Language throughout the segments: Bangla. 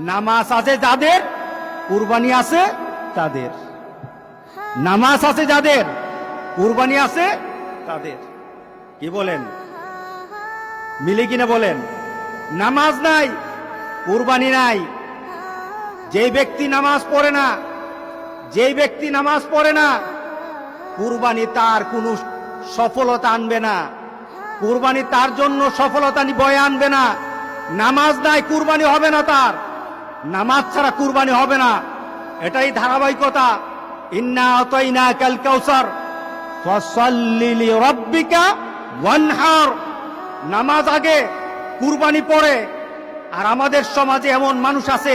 নামাজ আছে যাদের, কুরবানি আছে তাদের। নামাজ আছে যাদের, কুরবানি আছে তাদের। কি বলেন, মিলে কিনা বলেন? নামাজ নাই, কুরবানি নাই। যেই ব্যক্তি নামাজ পড়ে না, যেই ব্যক্তি নামাজ পড়ে না, কুরবানি তার কোনো সফলতা আনবে না। কুরবানি তার জন্য সফলতা বয়ে আনবে না। নামাজ নাই, কুরবানি হবে না তার। নামাজ ছাড়া কুরবানি হবে না, এটাই ধারাবাহিকতা। ইন্না আতাইনাকাল কাউসার ফাসাল্লি লিরাব্বিকা ওয়ানহার। নামাজ আগে, কুরবানি পরে। আর আমাদের সমাজে এমন মানুষ আছে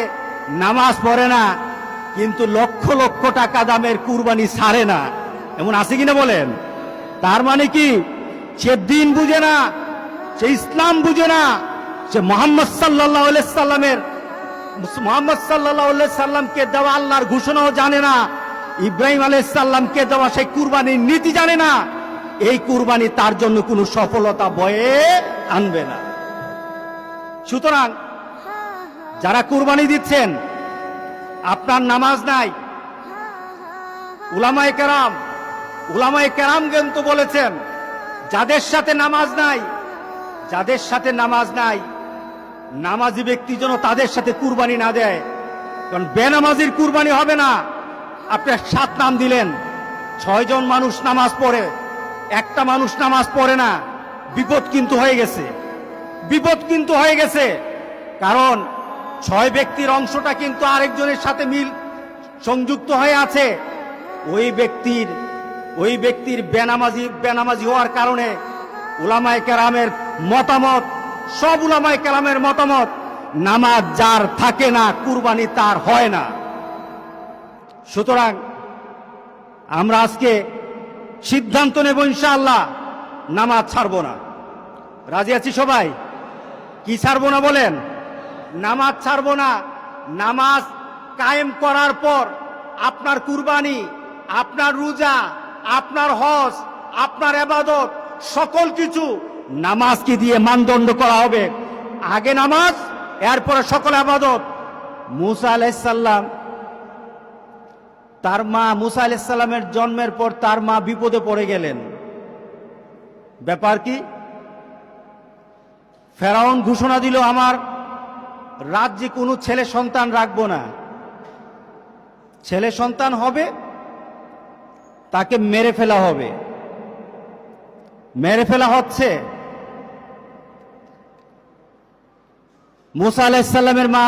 নামাজ পড়ে না কিন্তু লক্ষ লক্ষ টাকা দামের কুরবানি ছাড়ে না। এমন আছে কিনা বলেন? তার মানে কি, সে দিন বুঝে না, সে ইসলাম বুঝে না, সে মোহাম্মদ সাল্লাল্লাহু আলাইহি সাল্লামকে দেওয়া আল্লাহর ঘোষণাও জানে না, ইব্রাহিম আলাইহিস সালামকে দেওয়া সেই কুরবানির নীতি জানে না। এই কুরবানি তার জন্য কোনো সফলতা বয়ে আনবে না। সুতরাং যারা কুরবানি দিচ্ছেন, আপনার নামাজ নাই, উলামায়ে কেরাম কিন্তু বলেছেন যাদের সাথে নামাজ নাই, যাদের সাথে নামাজ নাই, নামাজি ব্যক্তি যেন তাদের সাথে কুরবানি না দেয়। কারণ বেনামাজির কুরবানি হবে না। আপনি 7 নাম দিলেন, 6 জন মানুষ নামাজ পড়ে, একটা মানুষ নামাজ পড়ে না, বিপদ কিন্তু হয়ে গেছে, বিপদ কিন্তু হয়ে গেছে। কারণ 6 ব্যক্তির অংশটা কিন্তু আরেকজনের সাথে সংযুক্ত হয়ে আছে। ওই ব্যক্তির বেনামাজি হওয়ার কারণে উলামায়ে কেরামের মতামত, সব উলামায়ে কেরামের মতামত, নামাজ যার থাকে না কুরবানি তার হয় না। সুতরাং আমরা আজকে সিদ্ধান্ত নেব ইনশাআল্লাহ নামাজ ছাড়বো না। রাজি আছি সবাই? কি ছাড়বো না বলেন? নামাজ ছাড়বো না। নামাজ কায়েম করার পর আপনার কুরবানি, আপনার রোজা, আপনার হজ, আপনার ইবাদত সকল কিছু নামাজকে দিয়ে মানদণ্ড করা হবে। আগে নামাজ, এরপরে সকল ইবাদত। মুসা আলাইহিস সালাম, তার মা, মুসা আলাইহিস সালামের জন্মের পর তার মা বিপদে পড়ে গেলেন। ব্যাপার কি? ফেরাউন ঘোষণা দিল, আমার রাজ্যে কোনো ছেলে সন্তান রাখবো না। ছেলে সন্তান হবে তাকে মেরে ফেলা হবে। মেরে ফেলা হচ্ছে। মুসা আলাইহিস সালামের মা